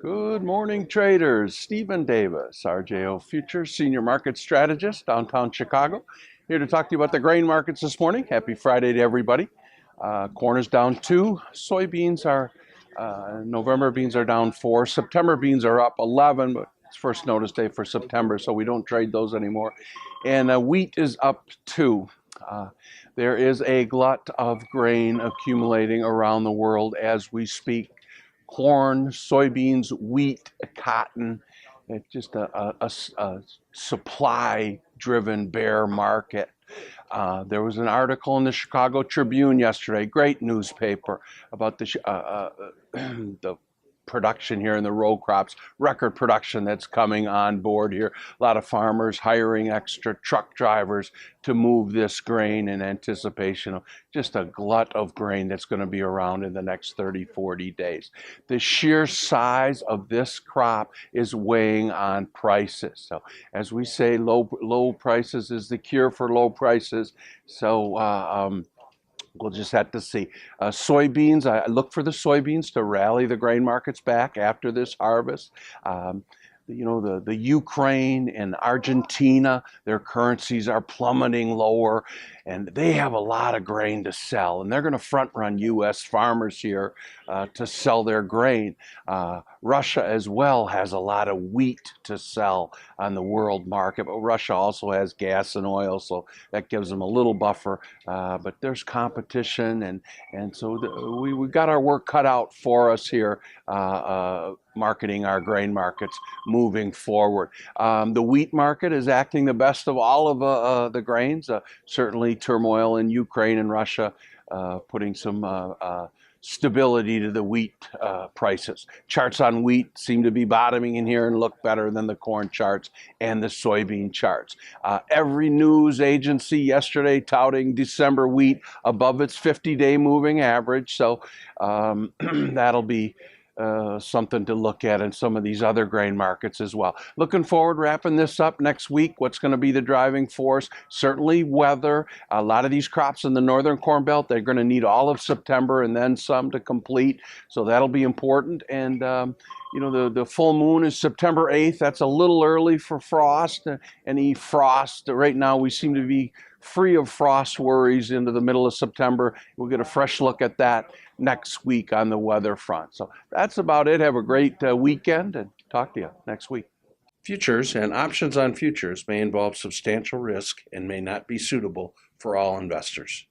Good morning, traders. Stephen Davis, RJO Futures Senior Market Strategist, downtown Chicago. Here to talk to you about the grain markets this morning. Happy Friday to everybody. Corn is down 2. Soybeans are, November beans are down 4. September beans are up 11, but it's first notice day for September, so we don't trade those anymore. And wheat is up 2. There is a glut of grain accumulating around the world as we speak. Corn, soybeans, wheat, cotton. It's just a supply-driven bear market. There was an article in the Chicago Tribune yesterday, great newspaper, about the production here in the row crops, record production that's coming on board here. A lot of farmers hiring extra truck drivers to move this grain in anticipation of just a glut of grain that's going to be around in the next 30, 40 days. The sheer size of this crop is weighing on prices. So as we say, low prices is the cure for low prices. So we'll just have to see. Soybeans, I look for the soybeans to rally the grain markets back after this harvest. The Ukraine and Argentina, their currencies are plummeting lower, and they have a lot of grain to sell, and they're going to front run U.S. farmers here to sell their grain. Russia as well has a lot of wheat to sell on the world market, but Russia also has gas and oil, so that gives them a little buffer. But there's competition, and so we got our work cut out for us here. Marketing our grain markets moving forward. The wheat market is acting the best of all of the grains. Certainly turmoil in Ukraine and Russia putting some stability to the wheat prices. Charts on wheat seem to be bottoming in here and look better than the corn charts and the soybean charts. Every news agency yesterday touting December wheat above its 50-day moving average. So that'll be something to look at in some of these other grain markets as well. Looking forward, wrapping this up next week. What's going to be the driving force? Certainly weather. A lot of these crops in the northern Corn Belt, they're going to need all of September and then some to complete. So that'll be important. And the full moon is September 8th. That's a little early for frost. Any frost right now, we seem to be free of frost worries into the middle of September. We'll get a fresh look at that next week on the weather front. So that's about it. Have a great weekend, and talk to you next week. Futures and options on futures may involve substantial risk and may not be suitable for all investors.